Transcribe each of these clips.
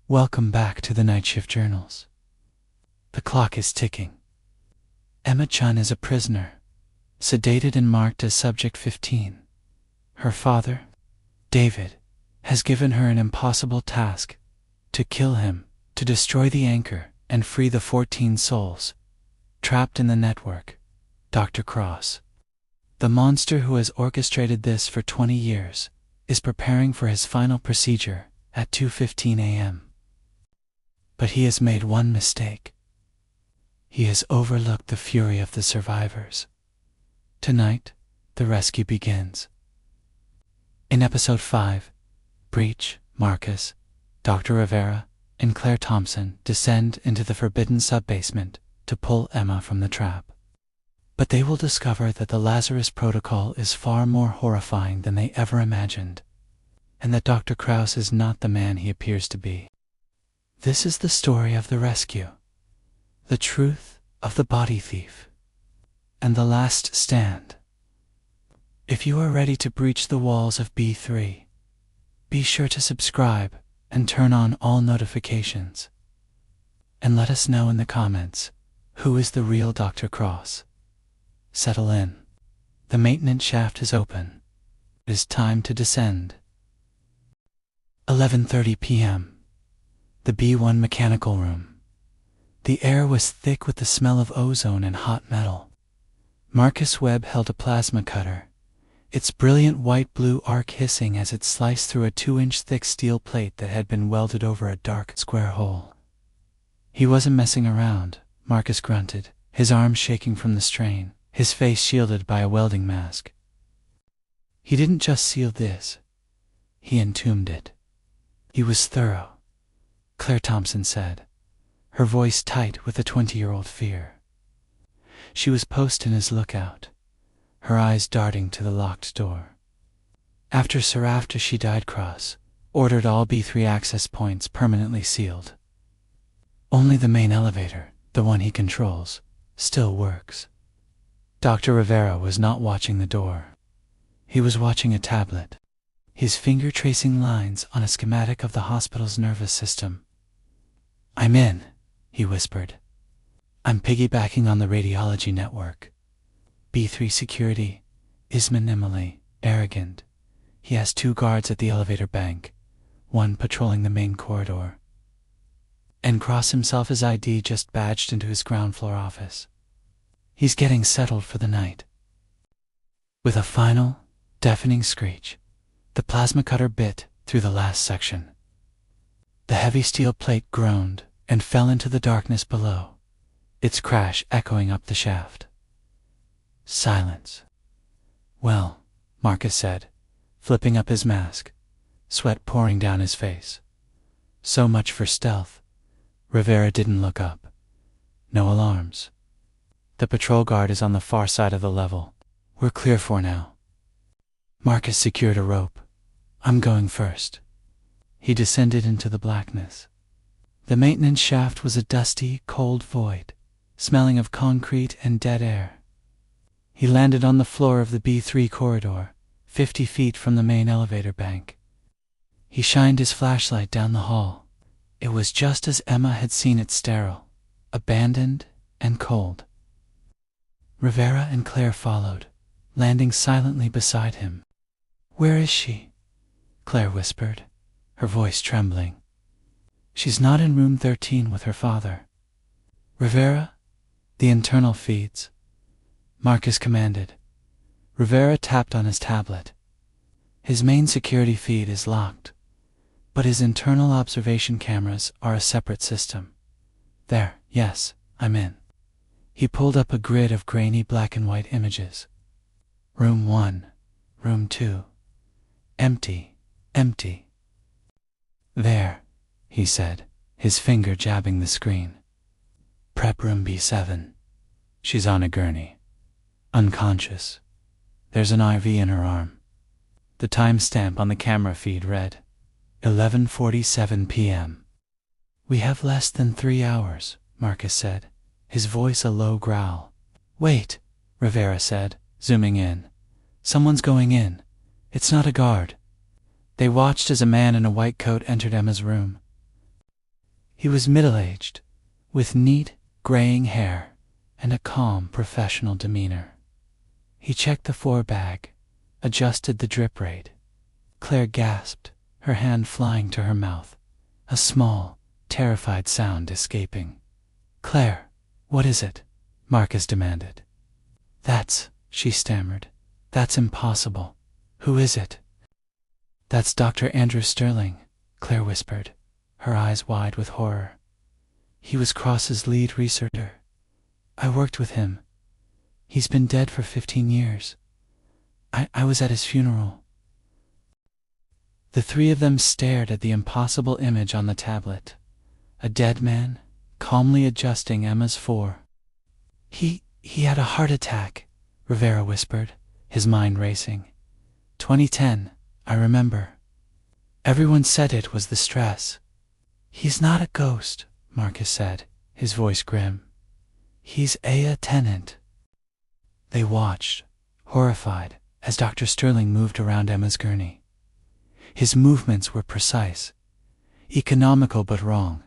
Welcome back to the Night Shift Journals. The clock is ticking. Emma Chun is a prisoner, sedated and marked as Subject 15. Her father, David, has given her an impossible task: to kill him, to destroy the anchor, and free the 14 souls trapped in the network. Dr. Cross, the monster who has orchestrated this for 20 years, is preparing for his final procedure at 2:15 a.m. But he has made one mistake. He has overlooked the fury of the survivors. Tonight, the rescue begins. In Episode 5, Breach, Marcus, Dr. Rivera, and Claire Thompson descend into the forbidden sub-basement to pull Emma from the trap. But they will discover that the Lazarus Protocol is far more horrifying than they ever imagined, and that Dr. Krauss is not the man he appears to be. This is the story of the rescue, the truth of the body thief, and the last stand. If you are ready to breach the walls of B3, be sure to subscribe and turn on all notifications. And let us know in the comments, who is the real Dr. Cross? Settle in. The maintenance shaft is open. It is time to descend. 11:30 p.m. The B1 mechanical room. The air was thick with the smell of ozone and hot metal. Marcus Webb held a plasma cutter, its brilliant white-blue arc hissing as it sliced through a 2-inch thick steel plate that had been welded over a dark square hole. He wasn't messing around, Marcus grunted, his arms shaking from the strain, his face shielded by a welding mask. He didn't just seal this, he entombed it. He was thorough, Claire Thompson said, her voice tight with a 20-year-old fear. She was posting his lookout, her eyes darting to the locked door. After she died, Cross ordered all B3 access points permanently sealed. Only the main elevator, the one he controls, still works. Dr. Rivera was not watching the door. He was watching a tablet, his finger tracing lines on a schematic of the hospital's nervous system. "I'm in," he whispered. "I'm piggybacking on the radiology network. B3 security is minimally arrogant. He has 2 guards at the elevator bank, 1 patrolling the main corridor. And Cross himself is ID just badged into his ground floor office. He's getting settled for the night." With a final, deafening screech, the plasma cutter bit through the last section. The heavy steel plate groaned and fell into the darkness below, its crash echoing up the shaft. Silence. "Well," Marcus said, flipping up his mask, sweat pouring down his face. "So much for stealth." Rivera didn't look up. "No alarms. The patrol guard is on the far side of the level. We're clear for now." Marcus secured a rope. "I'm going first." He descended into the blackness. The maintenance shaft was a dusty, cold void, smelling of concrete and dead air. He landed on the floor of the B3 corridor, 50 feet from the main elevator bank. He shined his flashlight down the hall. It was just as Emma had seen it: sterile, abandoned, and cold. Rivera and Claire followed, landing silently beside him. "Where is she?" Claire whispered, her voice trembling. "She's not in room 13 with her father." "Rivera, the internal feeds," Marcus commanded. Rivera tapped on his tablet. "His main security feed is locked, but his internal observation cameras are a separate system. There, yes, I'm in." He pulled up a grid of grainy black and white images. "Room 1, room 2, empty, empty." "There," he said, his finger jabbing the screen. "Prep room B7. She's on a gurney, unconscious. There's an IV in her arm." The timestamp on the camera feed read 11:47 p.m. "We have less than 3 hours," Marcus said, his voice a low growl. "Wait," Rivera said, zooming in. "Someone's going in. It's not a guard." They watched as a man in a white coat entered Emma's room. He was middle-aged, with neat, graying hair and a calm, professional demeanor. He checked the floor bag, adjusted the drip rate. Claire gasped, her hand flying to her mouth, a small, terrified sound escaping. "Claire, what is it?" Marcus demanded. She stammered. "That's impossible. Who is it?" "That's Dr. Andrew Sterling," Claire whispered, her eyes wide with horror. "He was Cross's lead researcher. I worked with him. He's been dead for 15 years. I was at his funeral." The three of them stared at the impossible image on the tablet. A dead man, calmly adjusting Emma's four. He had a heart attack," Rivera whispered, his mind racing. 2010, I remember. Everyone said it was the stress. "He's not a ghost," Marcus said, his voice grim. "He's a tenant." They watched, horrified, as Dr. Sterling moved around Emma's gurney. His movements were precise, economical but wrong.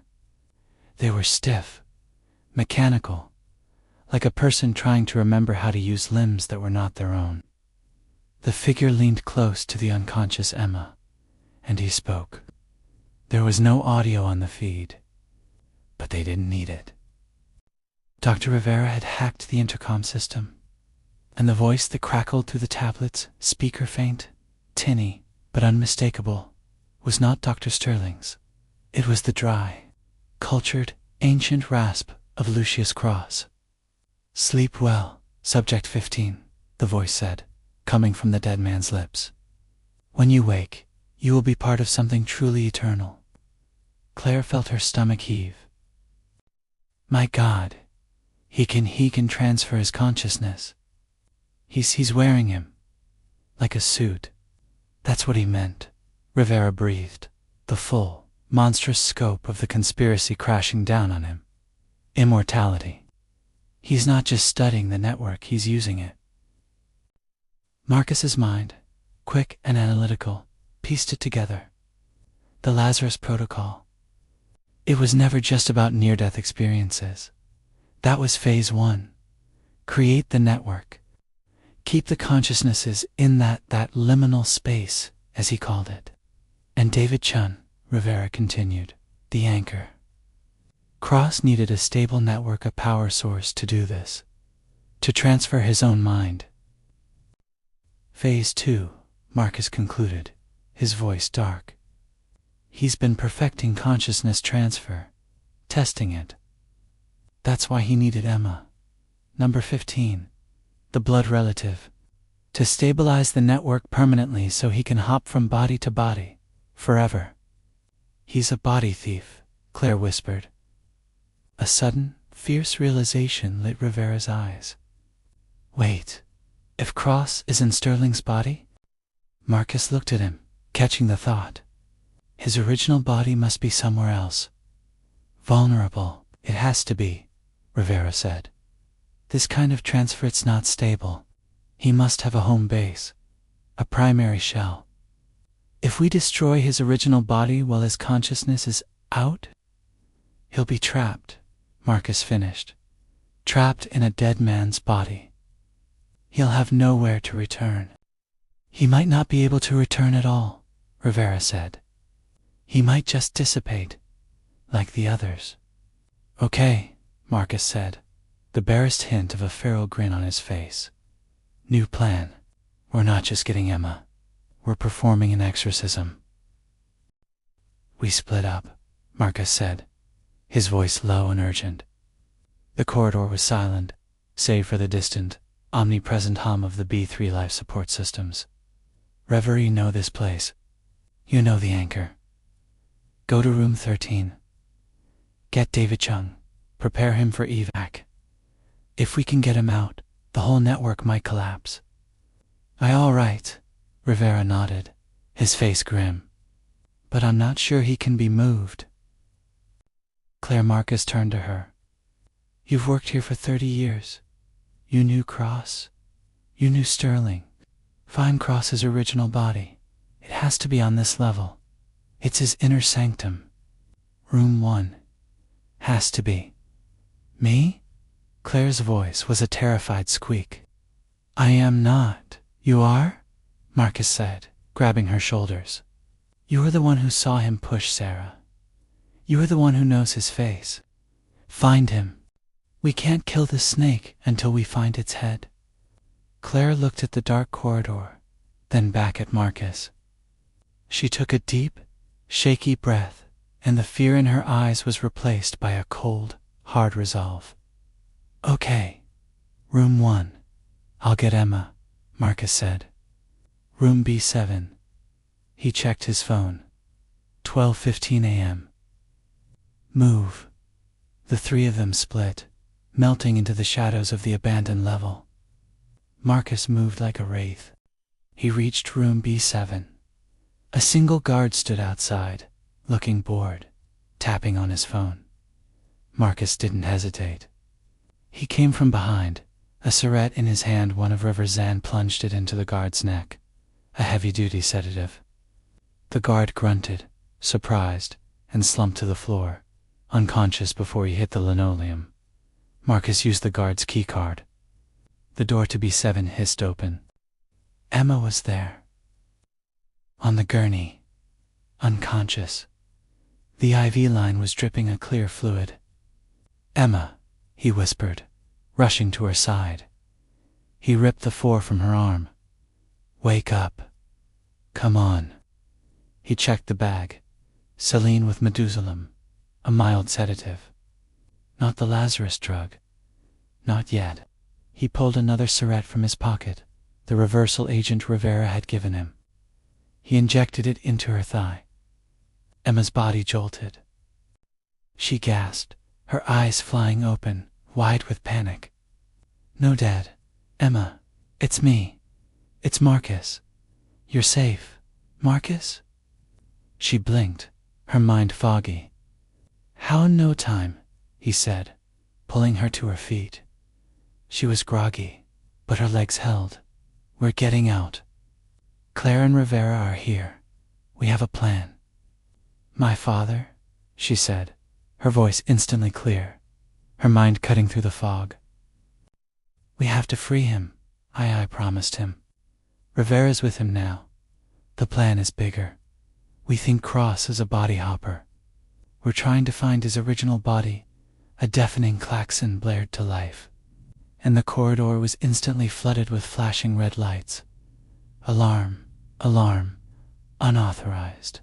They were stiff, mechanical, like a person trying to remember how to use limbs that were not their own. The figure leaned close to the unconscious Emma, and he spoke. There was no audio on the feed, but they didn't need it. Dr. Rivera had hacked the intercom system, and the voice that crackled through the tablet's speaker faint, tinny, but unmistakable, was not Dr. Sterling's. It was the dry, cultured, ancient rasp of Lucius Cross. "Sleep well, Subject 15, the voice said, coming from the dead man's lips. "When you wake, you will be part of something truly eternal." Claire felt her stomach heave. "My God, he can transfer his consciousness. He's wearing him, like a suit." "That's what he meant," Rivera breathed, the full, monstrous scope of the conspiracy crashing down on him. Immortality. He's not just studying the network, he's using it. Marcus's mind, quick and analytical, pieced it together. The Lazarus Protocol. It was never just about near-death experiences. That was phase 1. Create the network. Keep the consciousnesses in that liminal space, as he called it. And David Chun, Rivera continued, the anchor. Cross needed a stable network, a power source to do this, to transfer his own mind. Phase 2, Marcus concluded, his voice dark. He's been perfecting consciousness transfer, testing it. That's why he needed Emma, number 15, the blood relative, to stabilize the network permanently so he can hop from body to body, forever. He's a body thief, Claire whispered. A sudden, fierce realization lit Rivera's eyes. Wait, if Cross is in Sterling's body? Marcus looked at him, catching the thought. His original body must be somewhere else. Vulnerable, it has to be, Rivera said. This kind of transfer, it's not stable. He must have a home base, a primary shell. If we destroy his original body while his consciousness is out, he'll be trapped, Marcus finished. Trapped in a dead man's body. He'll have nowhere to return. He might not be able to return at all, Rivera said. He might just dissipate, like the others. Okay, Marcus said, the barest hint of a feral grin on his face. New plan. We're not just getting Emma. We're performing an exorcism. We split up, Marcus said, his voice low and urgent. The corridor was silent, save for the distant, omnipresent hum of the B3 life support systems. Rivera, you know this place. You know the anchor. Go to room 13. Get David Chung. Prepare him for evac. If we can get him out, the whole network might collapse. All right, Rivera nodded, his face grim. But I'm not sure he can be moved. Claire. Marcus turned to her. You've worked here for 30 years. You knew Cross. You knew Sterling. Find Cross's original body. It has to be on this level. It's his inner sanctum. Room 1. Has to be. Me? Claire's voice was a terrified squeak. I am not. You are? Marcus said, grabbing her shoulders. You are the one who saw him push Sarah. You are the one who knows his face. Find him. We can't kill the snake until we find its head. Claire looked at the dark corridor, then back at Marcus. She took a deep, shaky breath, and the fear in her eyes was replaced by a cold, hard resolve. Okay. Room 1. I'll get Emma, Marcus said. Room B7. He checked his phone. 12:15 a.m. Move. The three of them split, melting into the shadows of the abandoned level. Marcus moved like a wraith. He reached room B7. A single guard stood outside, looking bored, tapping on his phone. Marcus didn't hesitate. He came from behind, a syringe in his hand. One of Rivera's plunged it into the guard's neck, a heavy-duty sedative. The guard grunted, surprised, and slumped to the floor, unconscious before he hit the linoleum. Marcus used the guard's keycard. The door to B7 hissed open. Emma was there. On the gurney, unconscious. The IV line was dripping a clear fluid. Emma, he whispered, rushing to her side. He ripped the 4 from her arm. Wake up. Come on. He checked the bag. Saline with medusolum, a mild sedative. Not the Lazarus drug. Not yet. He pulled another syringe from his pocket, the reversal agent Rivera had given him. He injected it into her thigh. Emma's body jolted. She gasped, her eyes flying open, wide with panic. No, Dad. Emma, it's me. It's Marcus. You're safe. Marcus? She blinked, her mind foggy. How in no time, he said, pulling her to her feet. She was groggy, but her legs held. We're getting out. Claire and Rivera are here. We have a plan. My father, she said, her voice instantly clear, her mind cutting through the fog. We have to free him, I promised him. Rivera's with him now. The plan is bigger. We think Cross is a body hopper. We're trying to find his original body. A deafening klaxon blared to life, and the corridor was instantly flooded with flashing red lights. Alarm, alarm, unauthorized.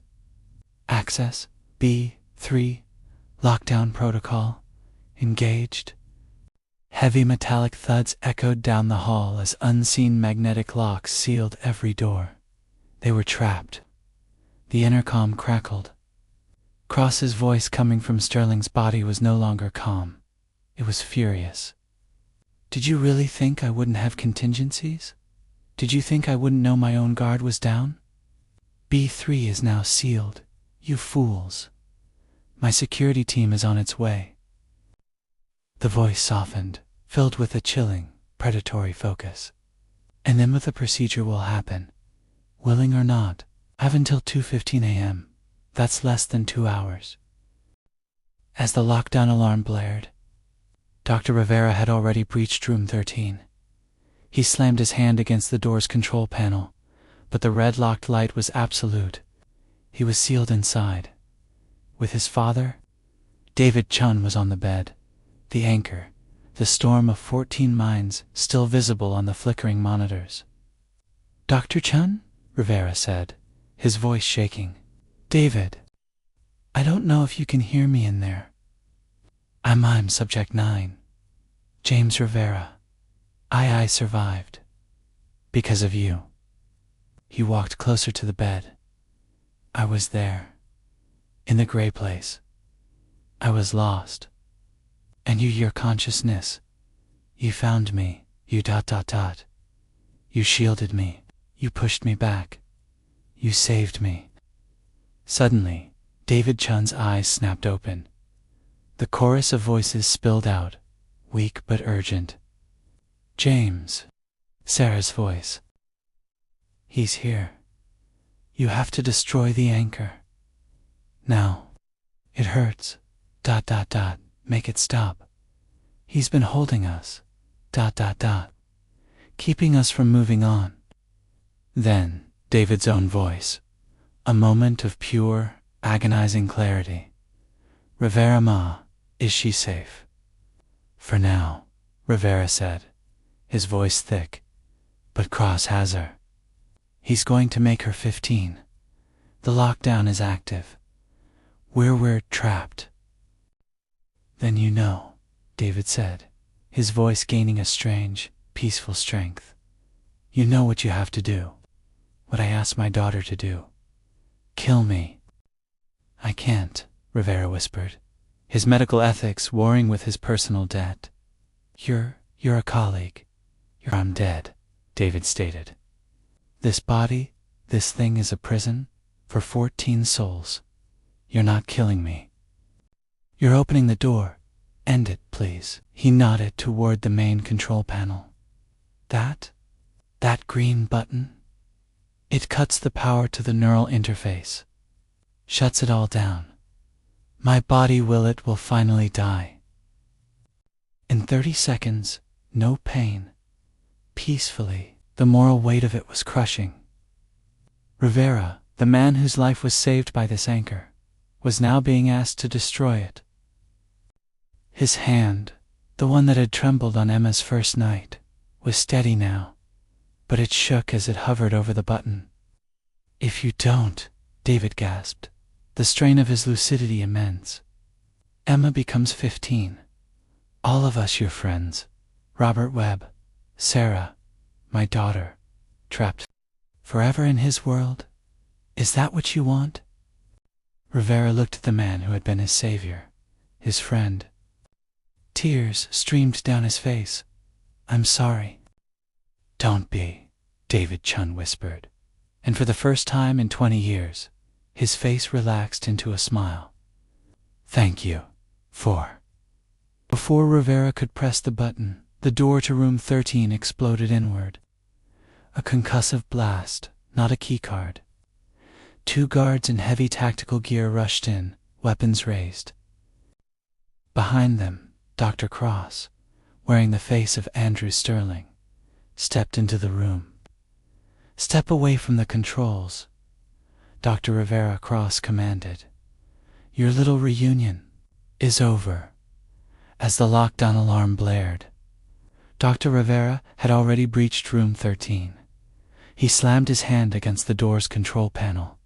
Access, B3, lockdown protocol, engaged. Heavy metallic thuds echoed down the hall as unseen magnetic locks sealed every door. They were trapped. The intercom crackled. Cross's voice coming from Sterling's body was no longer calm. It was furious. Did you really think I wouldn't have contingencies? Did you think I wouldn't know my own guard was down? B3 is now sealed, you fools. My security team is on its way. The voice softened, filled with a chilling, predatory focus. And then the procedure will happen. Willing or not, I have until 2:15 a.m. That's less than 2 hours. As the lockdown alarm blared, Dr. Rivera had already breached room 13. He slammed his hand against the door's control panel, but the red locked light was absolute. He was sealed inside. With his father, David Chun was on the bed, the anchor, the storm of 14 minds still visible on the flickering monitors. Dr. Chun? Rivera said, his voice shaking. David, I don't know if you can hear me in there. I'm Subject 9. James Rivera. I survived. Because of you. He walked closer to the bed. I was there. In the gray place. I was lost. And your consciousness. You found me. You ... You shielded me. You pushed me back. You saved me. Suddenly, David Chun's eyes snapped open. The chorus of voices spilled out, weak but urgent. James, Sarah's voice. He's here. You have to destroy the anchor. Now. It hurts. Make it stop. He's been holding us. ... Keeping us from moving on. Then, David's own voice. A moment of pure, agonizing clarity. Rivera ma, is she safe? For now, Rivera said, his voice thick, but cross has her. He's going to make her 15. The lockdown is active. We're trapped. Then you know, David said, his voice gaining a strange, peaceful strength. You know what you have to do. What I asked my daughter to do. Kill me. I can't, Rivera whispered, his medical ethics warring with his personal debt. You're a colleague. I'm dead, David stated. This body, this thing is a prison for 14 souls. You're not killing me. You're opening the door. End it, please. He nodded toward the main control panel. That green button? It cuts the power to the neural interface. Shuts it all down. My body will finally die. In 30 seconds, no pain. Peacefully, the moral weight of it was crushing. Rivera, the man whose life was saved by this anchor, was now being asked to destroy it. His hand, the one that had trembled on Emma's first night, was steady now, but it shook as it hovered over the button. If you don't, David gasped, the strain of his lucidity immense. Emma becomes 15. All of us your friends, Robert Webb, Sarah, my daughter, trapped forever in his world? Is that what you want? Rivera looked at the man who had been his savior, his friend. Tears streamed down his face. I'm sorry. Don't be, David Chun whispered, and for the first time in 20 years, his face relaxed into a smile. Thank you, for. Before Rivera could press the button, the door to room 13 exploded inward. A concussive blast, not a keycard. 2 guards in heavy tactical gear rushed in, weapons raised. Behind them, Dr. Cross, wearing the face of Andrew Sterling, stepped into the room. Step away from the controls, Dr. Rivera Cross commanded. Your little reunion is over. As the lockdown alarm blared, Dr. Rivera had already breached room 13. He slammed his hand against the door's control panel,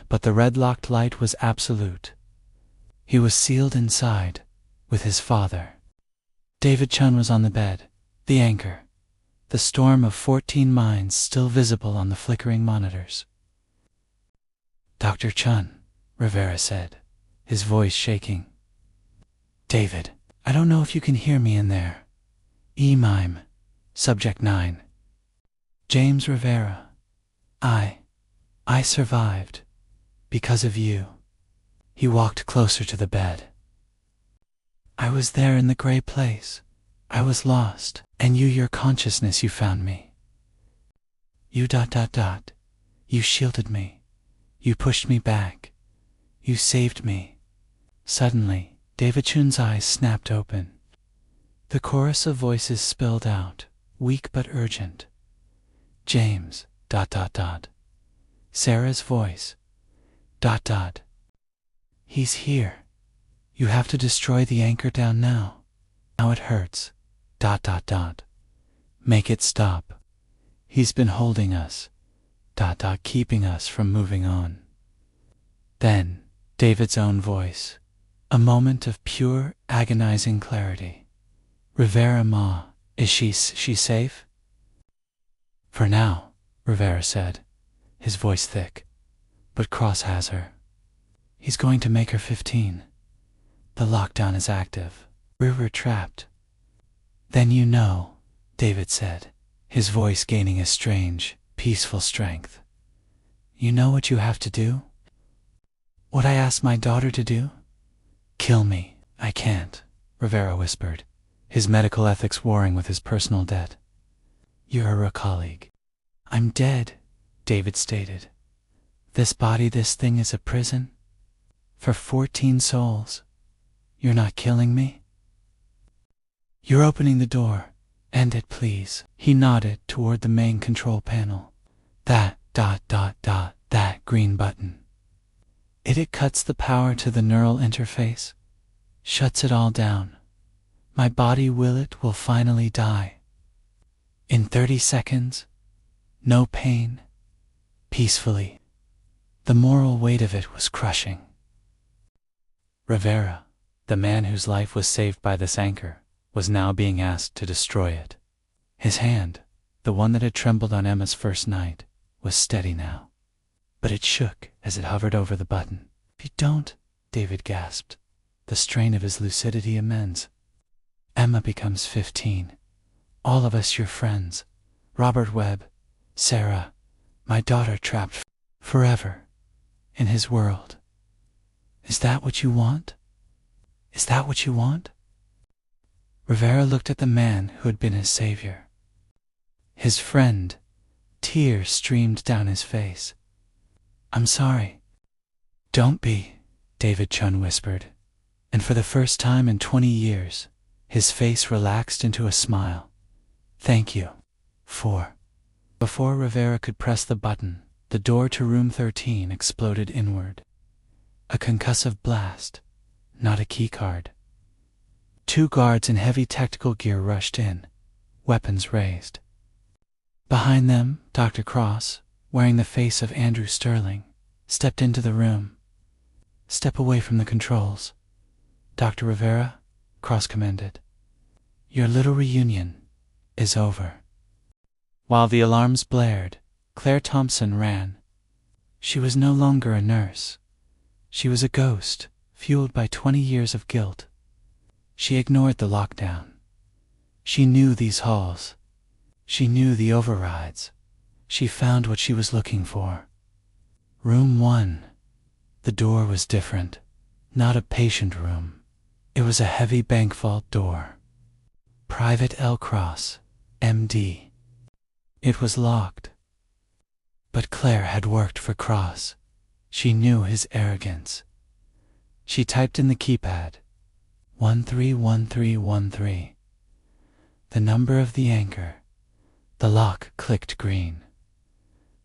but the red-locked light was absolute. He was sealed inside with his father. David Chun was on the bed, the anchor, the storm of 14 minds still visible on the flickering monitors. Dr. Chun, Rivera said, his voice shaking. David, I don't know if you can hear me in there. E-mime, Subject 9. James Rivera. I survived. Because of you. He walked closer to the bed. I was there in the gray place. I was lost, and your consciousness, you found me. You ... You shielded me. You pushed me back. You saved me. Suddenly, David Chun's eyes snapped open. The chorus of voices spilled out, weak but urgent. James ... Sarah's voice ... He's here. You have to destroy the anchor down now. Now it hurts ... Make it stop. He's been holding us ... Keeping us from moving on. Then, David's own voice. A moment of pure, agonizing clarity. Rivera ma, is she safe? For now, Rivera said, his voice thick, but Cross has her. He's going to make her 15. The lockdown is active. We're trapped. Then you know, David said, his voice gaining a strange, peaceful strength. You know what you have to do? What I asked my daughter to do? Kill me. I can't, Rivera whispered, his medical ethics warring with his personal debt. You're a colleague. I'm dead, David stated. This body, this thing is a prison? For 14 souls. You're not killing me? You're opening the door. End it, please. He nodded toward the main control panel. That ... that green button. It cuts the power to the neural interface, shuts it all down. My body will finally die. In 30 seconds, no pain, peacefully. The moral weight of it was crushing. Rivera, the man whose life was saved by this anchor, was now being asked to destroy it. His hand, the one that had trembled on Emma's first night, was steady now. But it shook as it hovered over the button. If you don't, David gasped, the strain of his lucidity immense. Emma becomes 15. All of us your friends. Robert Webb, Sarah, my daughter trapped forever in his world. Is that what you want? Is that what you want? Rivera looked at the man who had been his savior. His friend. Tears streamed down his face. I'm sorry. Don't be, David Chun whispered, and for the first time in 20 years, his face relaxed into a smile. Thank you. Before Rivera could press the button, the door to room 13 exploded inward. A concussive blast, not a keycard. 2 guards in heavy tactical gear rushed in, weapons raised. Behind them, Dr. Cross, wearing the face of Andrew Sterling, stepped into the room. Step away from the controls. Dr. Rivera, Cross commanded. Your little reunion is over. While the alarms blared, Claire Thompson ran. She was no longer a nurse. She was a ghost, fueled by 20 years of guilt. She ignored the lockdown. She knew these halls. She knew the overrides. She found what she was looking for. Room 1. The door was different. Not a patient room. It was a heavy bank vault door. Private L. Cross, M.D. It was locked. But Claire had worked for Cross. She knew his arrogance. She typed in the keypad, 131313. The number of the anchor. The lock clicked green.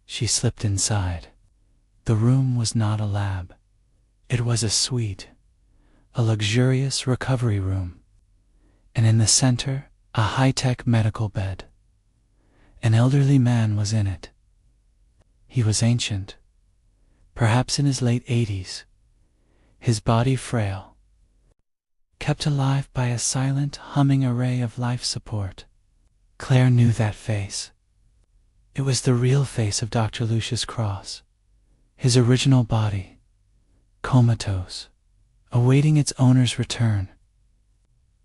She slipped inside. The room was not a lab. It was a suite, a luxurious recovery room, and in the center, a high-tech medical bed. An elderly man was in it. He was ancient, perhaps in his late 80s, his body frail, kept alive by a silent, humming array of life support. Claire knew that face. It was the real face of Dr. Lucius Cross, his original body, comatose, awaiting its owner's return.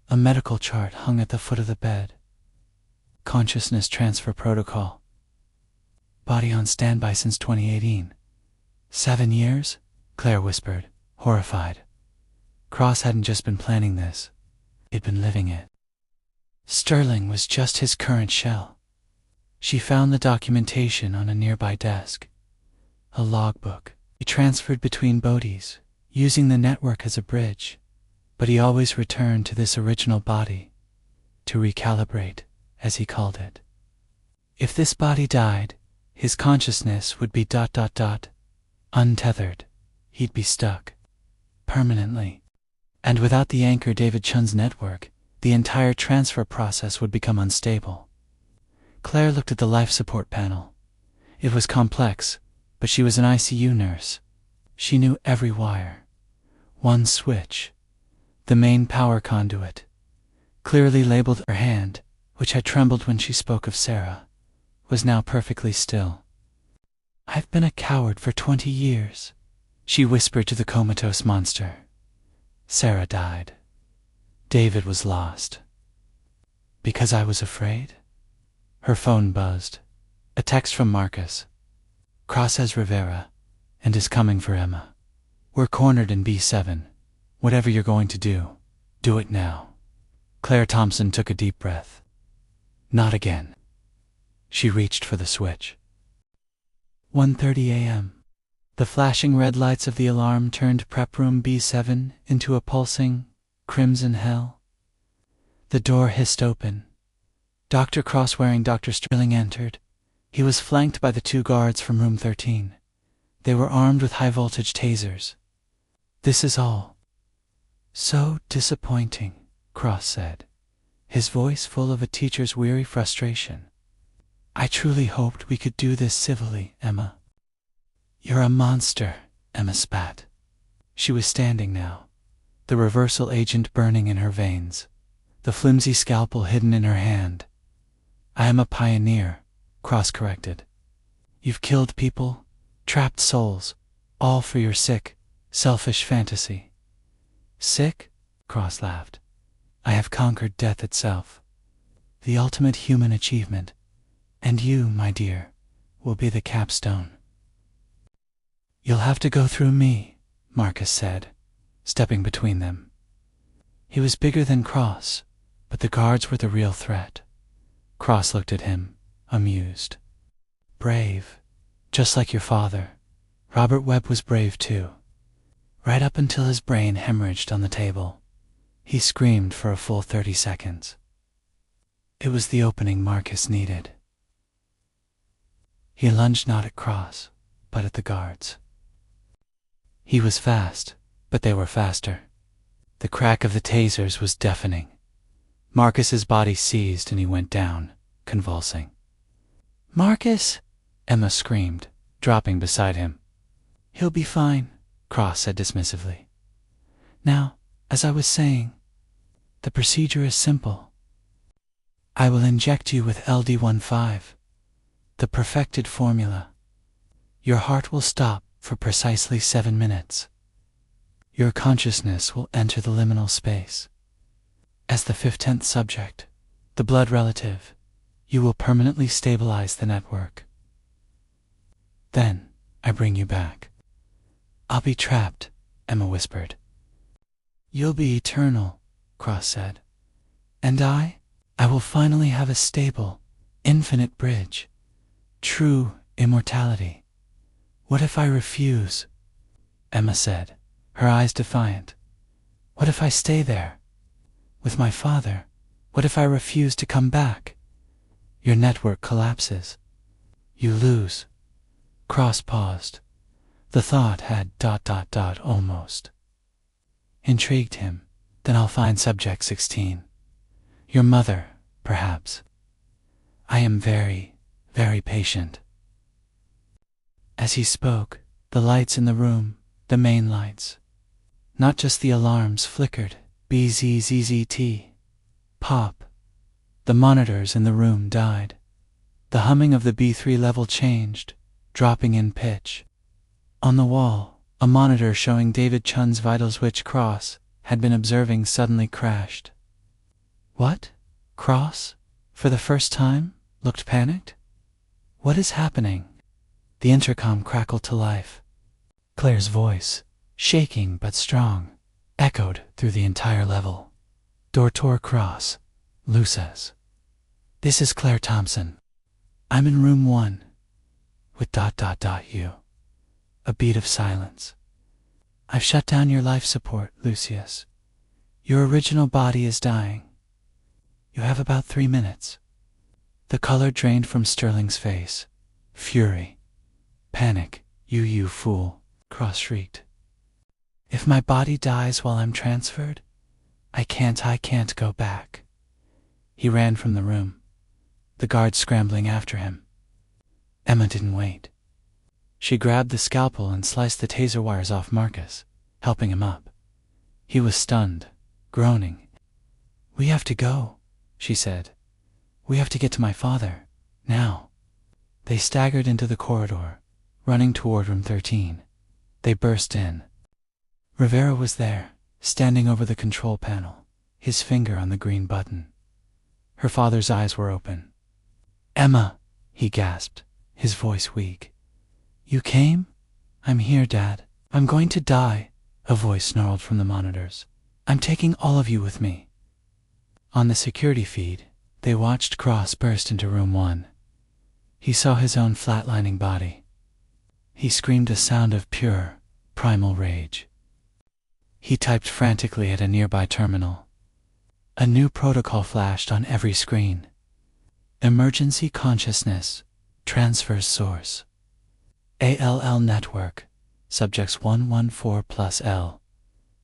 A medical chart hung at the foot of the bed. Consciousness transfer protocol. Body on standby since 2018. 7 years? Claire whispered, horrified. Cross hadn't just been planning this. He'd been living it. Sterling was just his current shell. She found the documentation on a nearby desk. A logbook. He transferred between bodies, using the network as a bridge, but he always returned to this original body, to recalibrate, as he called it. If this body died, his consciousness would be ... untethered. He'd be stuck. Permanently. And without the anchor David Chun's network, the entire transfer process would become unstable. Claire looked at the life support panel. It was complex, but she was an ICU nurse. She knew every wire. One switch. The main power conduit. Clearly labeled. Her hand, which had trembled when she spoke of Sarah, was now perfectly still. I've been a coward for 20 years, she whispered to the comatose monster. Sarah died. David was lost. Because I was afraid? Her phone buzzed. A text from Marcus. Cross has Rivera, and is coming for Emma. We're cornered in B7. Whatever you're going to do it now. Claire Thompson took a deep breath. Not again. She reached for the switch. 1:30 a.m. The flashing red lights of the alarm turned prep room B7 into a pulsing, crimson hell? The door hissed open. Dr. Cross, wearing Dr. Sterling, entered. He was flanked by the 2 guards from room 13. They were armed with high-voltage tasers. "This is all so disappointing," Cross said, his voice full of a teacher's weary frustration. "I truly hoped we could do this civilly, Emma." "You're a monster," Emma spat. She was standing now, the reversal agent burning in her veins, the flimsy scalpel hidden in her hand. "I am a pioneer," Cross corrected. "You've killed people, trapped souls, all for your sick, selfish fantasy." "Sick?" Cross laughed. "I have conquered death itself, the ultimate human achievement, and you, my dear, will be the capstone." "You'll have to go through me," Marcus said, stepping between them. He was bigger than Cross, but the guards were the real threat. Cross looked at him, amused. "Brave, just like your father. Robert Webb was brave too. Right up until his brain hemorrhaged on the table. He screamed for a full 30 seconds. It was the opening Marcus needed." He lunged not at Cross, but at the guards. He was fast, but they were faster. The crack of the tasers was deafening. Marcus's body seized and he went down, convulsing. "Marcus!" Emma screamed, dropping beside him. "He'll be fine," Cross said dismissively. "Now, as I was saying, the procedure is simple. I will inject you with LD15, the perfected formula. Your heart will stop for precisely 7 minutes. Your consciousness will enter the liminal space. As the 15th subject, the blood relative, you will permanently stabilize the network. Then I bring you back." "I'll be trapped," Emma whispered. "You'll be eternal," Cross said. "And I will finally have a stable, infinite bridge. True immortality. What if I refuse?" Emma said, her eyes defiant. "What if I stay there? With my father? What if I refuse to come back? Your network collapses. You lose." Cross paused. The thought had ... almost intrigued him. "Then I'll find subject 16. Your mother, perhaps. I am very, very patient." As he spoke, the lights in the room, the main lights, not just the alarms, flickered. BZZZT. Pop. The monitors in the room died. The humming of the B3 level changed, dropping in pitch. On the wall, a monitor showing David Chun's vitals, which Cross had been observing, suddenly crashed. "What?" Cross, for the first time, looked panicked. "What is happening?" The intercom crackled to life. Claire's voice, shaking but strong, echoed through the entire level. "Dr. Cross, Luces. This is Claire Thompson. I'm in room 1, with ... you." A beat of silence. "I've shut down your life support, Lucius. Your original body is dying. You have about 3 minutes." The color drained from Sterling's face. Fury. Panic. You fool," Cross shrieked. "If my body dies while I'm transferred, I can't go back." He ran from the room, the guards scrambling after him. Emma didn't wait. She grabbed the scalpel and sliced the taser wires off Marcus, helping him up. He was stunned, groaning. "We have to go," she said. "We have to get to my father, now." They staggered into the corridor, running toward room 13. They burst in. Rivera was there, standing over the control panel, his finger on the green button. Her father's eyes were open. "Emma," he gasped, his voice weak. "You came?" "I'm here, Dad. I'm going to die," a voice snarled from the monitors. "I'm taking all of you with me." On the security feed, they watched Cross burst into room 1. He saw his own flatlining body. He screamed a sound of pure, primal rage. He typed frantically at a nearby terminal. A new protocol flashed on every screen. Emergency consciousness, transfers source. ALL network, subjects 114 plus L.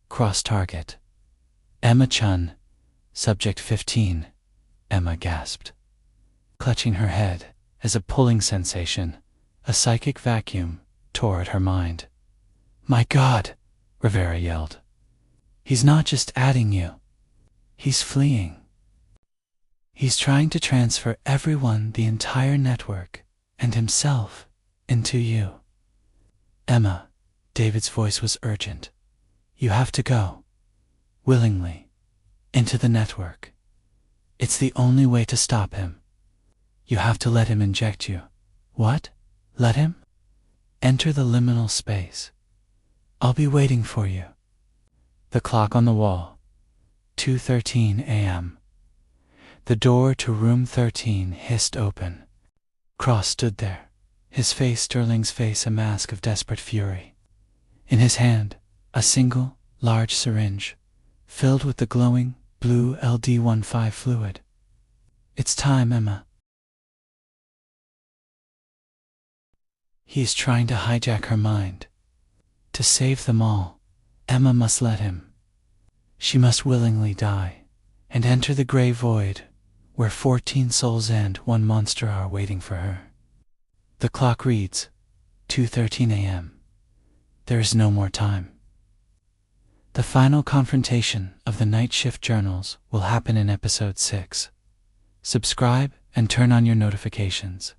Cross target. Emma Chun, subject 15. Emma gasped, clutching her head as a pulling sensation, a psychic vacuum, tore at her mind. My God, Rivera yelled. He's not just adding you. He's fleeing. He's trying to transfer everyone, the entire network, and himself into you. Emma, David's voice was urgent. You have to go. Willingly. Into the network. It's the only way to stop him. You have to let him inject you. What? Let him? Enter the liminal space. I'll be waiting for you. The clock on the wall. 2:13 a.m. The door to room 13 hissed open. Cross stood there, his face Sterling's face, a mask of desperate fury. In his hand, a single, large syringe, filled with the glowing, blue LD-15 fluid. It's time, Emma. He is trying to hijack her mind. To save them all, Emma must let him. She must willingly die, and enter the grey void, where 14 souls and one monster are waiting for her. The clock reads, 2:13 a.m. There is no more time. The final confrontation of the Night Shift Journals will happen in episode 6. Subscribe and turn on your notifications.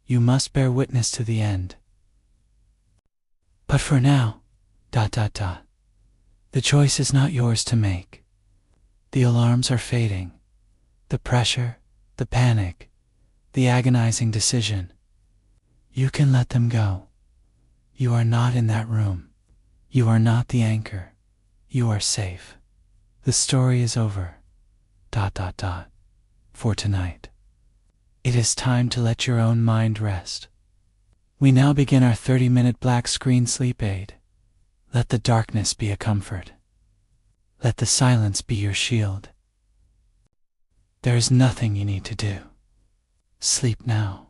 You must bear witness to the end. But for now, ... The choice is not yours to make. The alarms are fading. The pressure, the panic, the agonizing decision. You can let them go. You are not in that room. You are not the anchor. You are safe. The story is over. ... For tonight. It is time to let your own mind rest. We now begin our 30-minute black screen sleep aid. Let the darkness be a comfort. Let the silence be your shield. There is nothing you need to do. Sleep now.